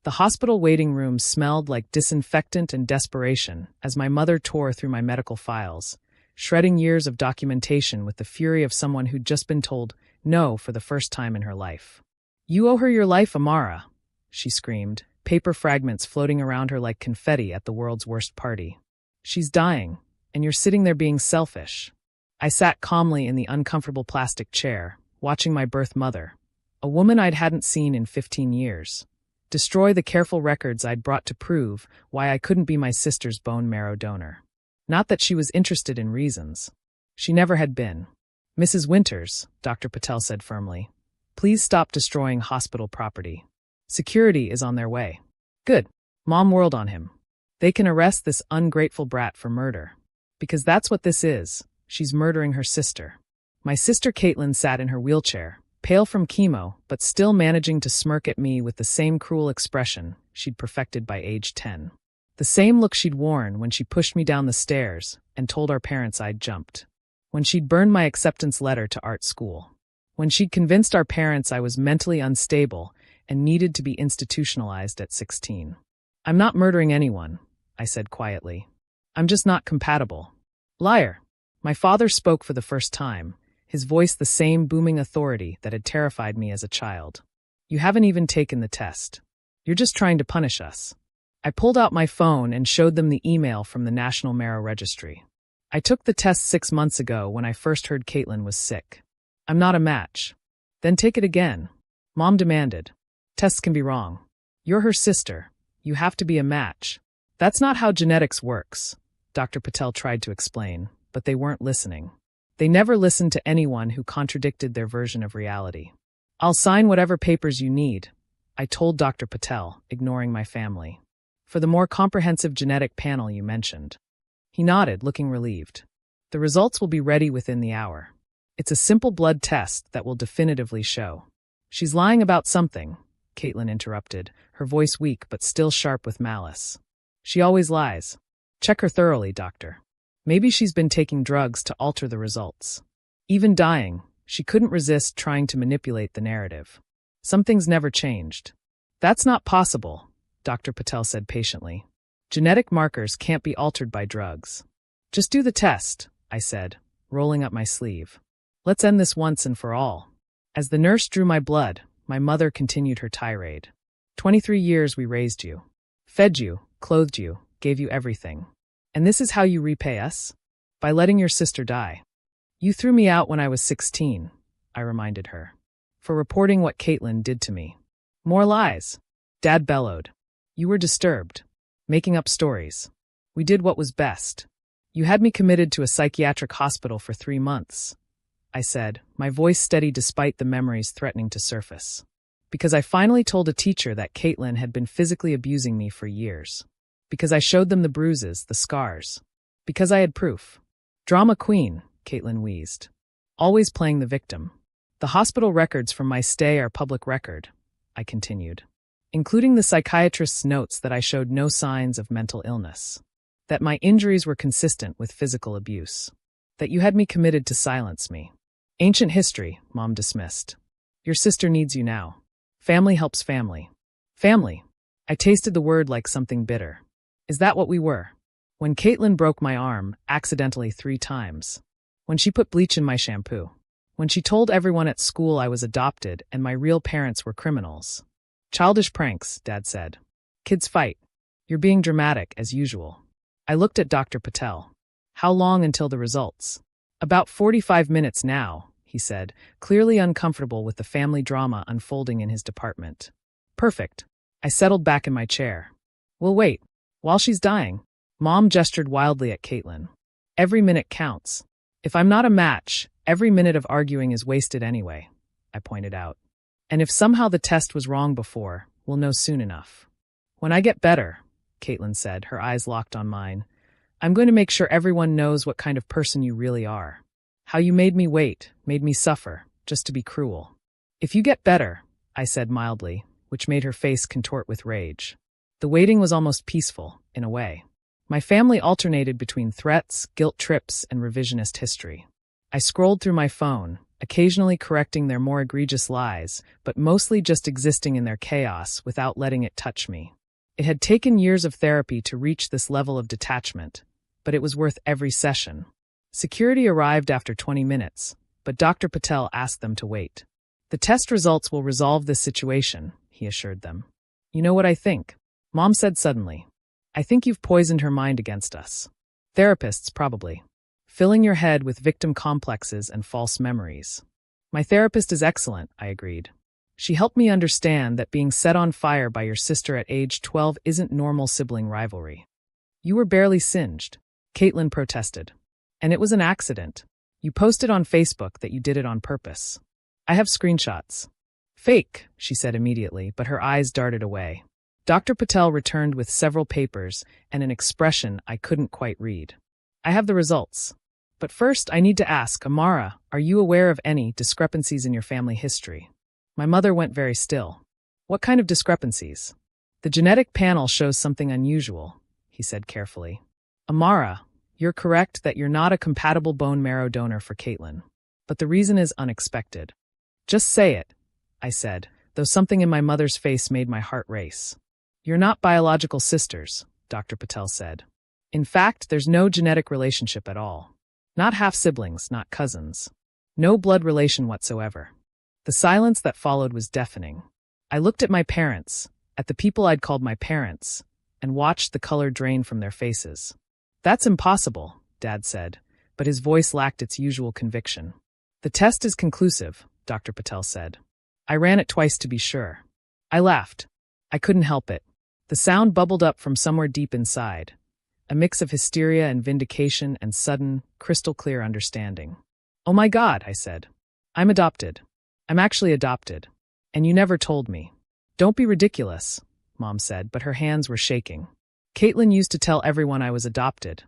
The hospital waiting room smelled like disinfectant and desperation as my mother tore through my medical files, shredding years of documentation with the fury of someone who'd just been told no for the first time in her life. "You owe her your life, Amara," she screamed, paper fragments floating around her like confetti at the world's worst party. "She's dying, and you're sitting there being selfish." I sat calmly in the uncomfortable plastic chair, watching my birth mother, a woman I hadn't seen in 15 years, destroy the careful records I'd brought to prove why I couldn't be my sister's bone marrow donor. Not that she was interested in reasons. She never had been. "Mrs. Winters," Dr. Patel said firmly, "please stop destroying hospital property. Security is on their way." "Good." Mom whirled on him. "They can arrest this ungrateful brat for murder. Because that's what this is. She's murdering her sister." My sister Caitlin sat in her wheelchair, pale from chemo, but still managing to smirk at me with the same cruel expression she'd perfected by age 10. The same look she'd worn when she pushed me down the stairs and told our parents I'd jumped. When she'd burned my acceptance letter to art school. When she'd convinced our parents I was mentally unstable and needed to be institutionalized at 16. "I'm not murdering anyone," I said quietly. "I'm just not compatible." "Liar." My father spoke for the first time, his voice the same booming authority that had terrified me as a child. "You haven't even taken the test. You're just trying to punish us." I pulled out my phone and showed them the email from the National Marrow Registry. "I took the test 6 months ago when I first heard Caitlin was sick. I'm not a match." "Then take it again," Mom demanded. "Tests can be wrong. You're her sister. You have to be a match." "That's not how genetics works," Dr. Patel tried to explain, but they weren't listening. They never listened to anyone who contradicted their version of reality. "I'll sign whatever papers you need," I told Dr. Patel, ignoring my family. "For the more comprehensive genetic panel you mentioned." He nodded, looking relieved. "The results will be ready within the hour. It's a simple blood test that will definitively show." "She's lying about something," Caitlin interrupted, her voice weak but still sharp with malice. "She always lies. Check her thoroughly, doctor. Maybe she's been taking drugs to alter the results. Even dying, she couldn't resist trying to manipulate the narrative. Some things never changed." "That's not possible," Dr. Patel said patiently. "Genetic markers can't be altered by drugs." "Just do the test," I said, rolling up my sleeve. "Let's end this once and for all." As the nurse drew my blood, my mother continued her tirade. 23 years we raised you. Fed you, clothed you, gave you everything. And this is how you repay us? By letting your sister die. You threw me out when I was 16, I reminded her. For reporting what Caitlin did to me. More lies. Dad bellowed. You were disturbed. Making up stories. We did what was best. You had me committed to a psychiatric hospital for 3 months, I said, my voice steady despite the memories threatening to surface. Because I finally told a teacher that Caitlin had been physically abusing me for years. Because I showed them the bruises, the scars. Because I had proof. Drama queen, Caitlin wheezed. Always playing the victim. The hospital records from my stay are public record, I continued. Including the psychiatrist's notes that I showed no signs of mental illness. That my injuries were consistent with physical abuse. That you had me committed to silence me. Ancient history, Mom dismissed. Your sister needs you now. Family helps family. Family. I tasted the word like something bitter. Is that what we were? When Caitlin broke my arm, accidentally 3 times. When she put bleach in my shampoo. When she told everyone at school I was adopted and my real parents were criminals. Childish pranks, Dad said. Kids fight. You're being dramatic, as usual. I looked at Dr. Patel. How long until the results? About 45 minutes now, he said, clearly uncomfortable with the family drama unfolding in his department. Perfect. I settled back in my chair. We'll wait. While she's dying, Mom gestured wildly at Caitlin. Every minute counts. If I'm not a match, every minute of arguing is wasted anyway, I pointed out. And if somehow the test was wrong before, we'll know soon enough. When I get better, Caitlin said, her eyes locked on mine, I'm going to make sure everyone knows what kind of person you really are. How you made me wait, made me suffer, just to be cruel. If you get better, I said mildly, which made her face contort with rage. The waiting was almost peaceful, in a way. My family alternated between threats, guilt trips, and revisionist history. I scrolled through my phone, occasionally correcting their more egregious lies, but mostly just existing in their chaos without letting it touch me. It had taken years of therapy to reach this level of detachment, but it was worth every session. Security arrived after 20 minutes, but Dr. Patel asked them to wait. The test results will resolve this situation, he assured them. You know what I think? Mom said suddenly. I think you've poisoned her mind against us. Therapists, probably. Filling your head with victim complexes and false memories. My therapist is excellent, I agreed. She helped me understand that being set on fire by your sister at age 12 isn't normal sibling rivalry. You were barely singed, Caitlin protested. And it was an accident. You posted on Facebook that you did it on purpose. I have screenshots. Fake, she said immediately, but her eyes darted away. Dr. Patel returned with several papers and an expression I couldn't quite read. I have the results. But first, I need to ask, Amara, are you aware of any discrepancies in your family history? My mother went very still. What kind of discrepancies? The genetic panel shows something unusual, he said carefully. Amara, you're correct that you're not a compatible bone marrow donor for Caitlin. But the reason is unexpected. Just say it, I said, though something in my mother's face made my heart race. You're not biological sisters, Dr. Patel said. In fact, there's no genetic relationship at all. Not half-siblings, not cousins. No blood relation whatsoever. The silence that followed was deafening. I looked at my parents, at the people I'd called my parents, and watched the color drain from their faces. That's impossible, Dad said, but his voice lacked its usual conviction. The test is conclusive, Dr. Patel said. I ran it twice to be sure. I laughed. I couldn't help it. The sound bubbled up from somewhere deep inside, a mix of hysteria and vindication and sudden, crystal-clear understanding. Oh my God, I said. I'm adopted. I'm actually adopted. And you never told me. Don't be ridiculous, Mom said, but her hands were shaking. Caitlin used to tell everyone I was adopted.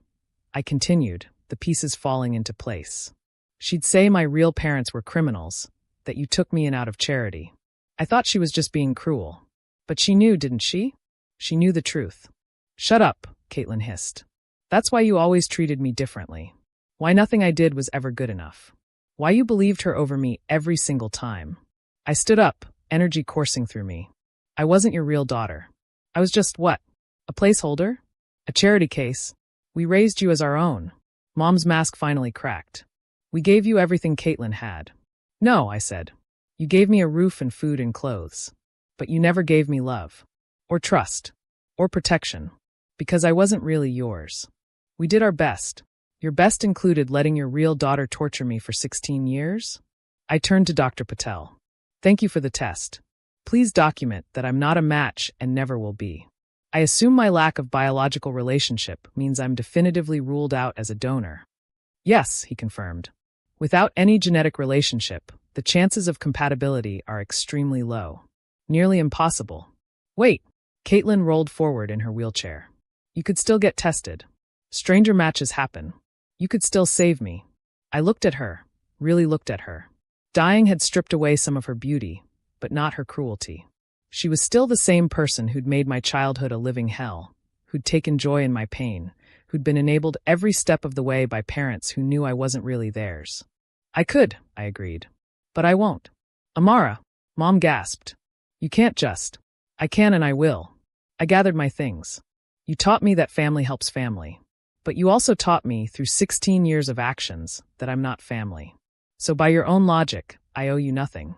I continued, the pieces falling into place. She'd say my real parents were criminals, that you took me in out of charity. I thought she was just being cruel. But she knew, didn't she? She knew the truth. Shut up, Caitlin hissed. That's why you always treated me differently. Why nothing I did was ever good enough. Why you believed her over me every single time. I stood up, energy coursing through me. I wasn't your real daughter. I was just what? A placeholder? A charity case? We raised you as our own. Mom's mask finally cracked. We gave you everything Caitlin had. No, I said. You gave me a roof and food and clothes. But you never gave me love. Or trust. Or protection. Because I wasn't really yours. We did our best. Your best included letting your real daughter torture me for 16 years? I turned to Dr. Patel. Thank you for the test. Please document that I'm not a match and never will be. I assume my lack of biological relationship means I'm definitively ruled out as a donor. Yes, he confirmed. Without any genetic relationship, the chances of compatibility are extremely low. Nearly impossible. Wait, Caitlin rolled forward in her wheelchair. You could still get tested. Stranger matches happen. You could still save me. I looked at her, really looked at her. Dying had stripped away some of her beauty, but not her cruelty. She was still the same person who'd made my childhood a living hell, who'd taken joy in my pain, who'd been enabled every step of the way by parents who knew I wasn't really theirs. I could, I agreed. But I won't. Amara, Mom gasped. You can't just. I can and I will. I gathered my things. You taught me that family helps family. But you also taught me, through 16 years of actions, that I'm not family. So by your own logic, I owe you nothing.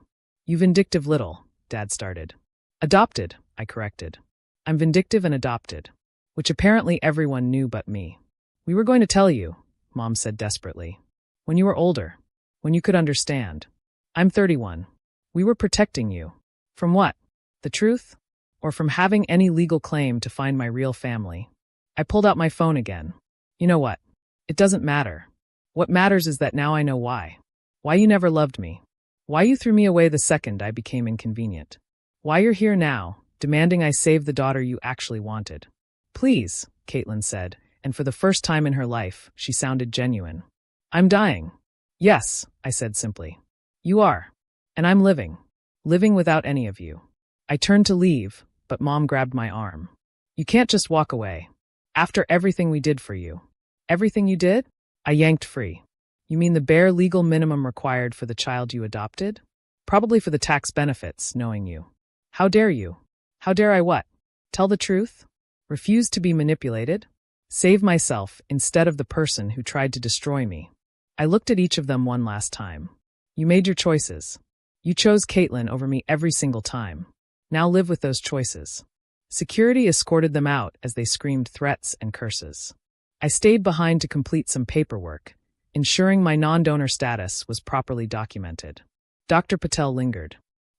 You vindictive little, Dad started. Adopted, I corrected. I'm vindictive and adopted. Which apparently everyone knew but me. We were going to tell you, Mom said desperately. When you were older. When you could understand. I'm 31. We were protecting you. From what? The truth? Or from having any legal claim to find my real family? I pulled out my phone again. You know what? It doesn't matter. What matters is that now I know why. Why you never loved me. Why you threw me away the second I became inconvenient. Why you're here now, demanding I save the daughter you actually wanted. Please, Caitlin said, and for the first time in her life, she sounded genuine. I'm dying. Yes, I said simply. You are. And I'm living. Living without any of you. I turned to leave, but Mom grabbed my arm. You can't just walk away. After everything we did for you. Everything you did? I yanked free. You mean the bare legal minimum required for the child you adopted? Probably for the tax benefits, knowing you. How dare you? How dare I what? Tell the truth? Refuse to be manipulated? Save myself instead of the person who tried to destroy me. I looked at each of them one last time. You made your choices. You chose Caitlin over me every single time. Now live with those choices. Security escorted them out as they screamed threats and curses. I stayed behind to complete some paperwork, ensuring my non-donor status was properly documented. Dr. Patel lingered.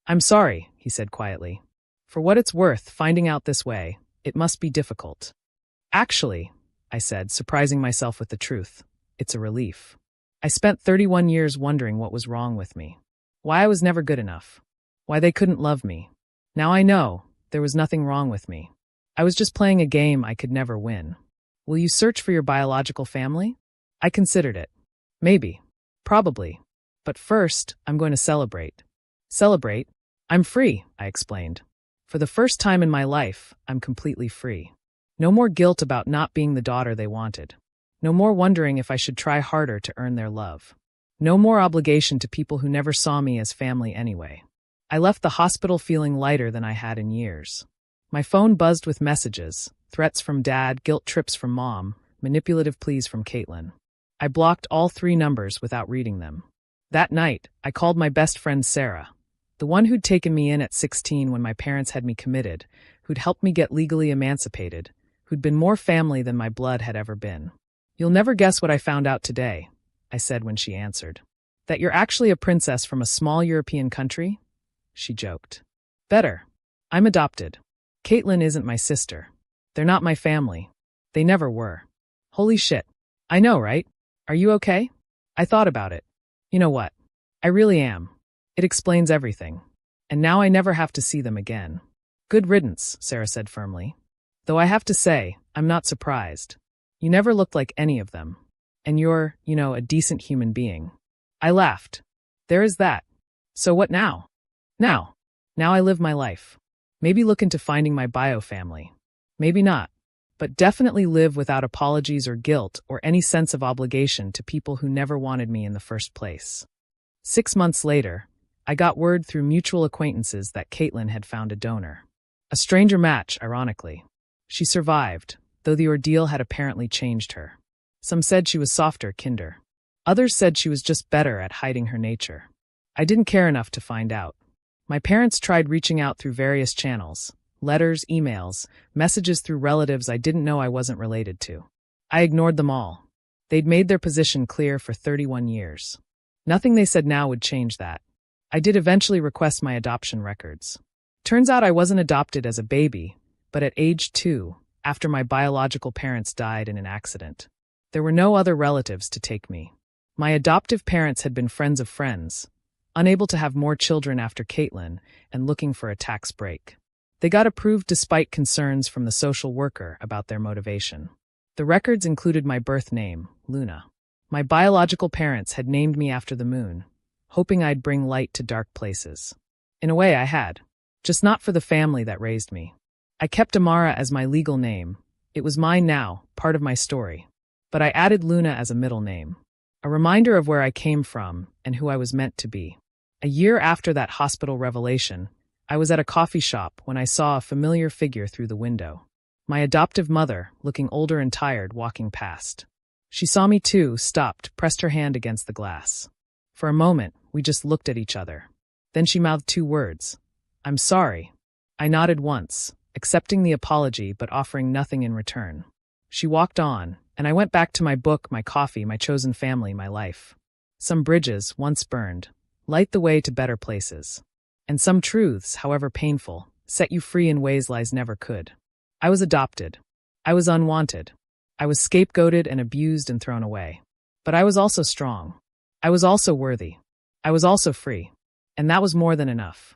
I'm sorry, he said quietly. For what it's worth, finding out this way, it must be difficult. Actually, I said, surprising myself with the truth, it's a relief. I spent 31 years wondering what was wrong with me. Why I was never good enough. Why they couldn't love me. Now I know, there was nothing wrong with me. I was just playing a game I could never win. Will you search for your biological family? I considered it. Maybe. Probably. But first, I'm going to celebrate. Celebrate? I'm free, I explained. For the first time in my life, I'm completely free. No more guilt about not being the daughter they wanted. No more wondering if I should try harder to earn their love. No more obligation to people who never saw me as family anyway. I left the hospital feeling lighter than I had in years. My phone buzzed with messages, threats from Dad, guilt trips from Mom, manipulative pleas from Caitlin. I blocked all 3 numbers without reading them. That night, I called my best friend Sarah, the one who'd taken me in at 16 when my parents had me committed, who'd helped me get legally emancipated, who'd been more family than my blood had ever been. You'll never guess what I found out today, I said when she answered. That you're actually a princess from a small European country? She joked. Better. I'm adopted. Caitlin isn't my sister. They're not my family. They never were. Holy shit. I know, right? Are you okay? I thought about it. You know what? I really am. It explains everything. And now I never have to see them again. Good riddance, Sarah said firmly. Though I have to say, I'm not surprised. You never looked like any of them. And you're, a decent human being. I laughed. There is that. So what now? Now I live my life. Maybe look into finding my bio family. Maybe not. But definitely live without apologies or guilt or any sense of obligation to people who never wanted me in the first place. 6 months later, I got word through mutual acquaintances that Caitlin had found a donor. A stranger match, ironically. She survived, though the ordeal had apparently changed her. Some said she was softer, kinder. Others said she was just better at hiding her nature. I didn't care enough to find out. My parents tried reaching out through various channels. Letters, emails, messages through relatives I didn't know I wasn't related to. I ignored them all. They'd made their position clear for 31 years. Nothing they said now would change that. I did eventually request my adoption records. Turns out I wasn't adopted as a baby, but at age 2, after my biological parents died in an accident. There were no other relatives to take me. My adoptive parents had been friends of friends, unable to have more children after Caitlin and looking for a tax break. They got approved despite concerns from the social worker about their motivation. The records included my birth name, Luna. My biological parents had named me after the moon, hoping I'd bring light to dark places. In a way, I had. Just not for the family that raised me. I kept Amara as my legal name. It was mine now, part of my story. But I added Luna as a middle name. A reminder of where I came from and who I was meant to be. A year after that hospital revelation, I was at a coffee shop when I saw a familiar figure through the window. My adoptive mother, looking older and tired, walking past. She saw me too, stopped, pressed her hand against the glass. For a moment, we just looked at each other. Then she mouthed 2 words. I'm sorry. I nodded once, accepting the apology but offering nothing in return. She walked on, and I went back to my book, my coffee, my chosen family, my life. Some bridges, once burned, light the way to better places. And some truths, however painful, set you free in ways lies never could. I was adopted. I was unwanted. I was scapegoated and abused and thrown away. But I was also strong. I was also worthy. I was also free. And that was more than enough.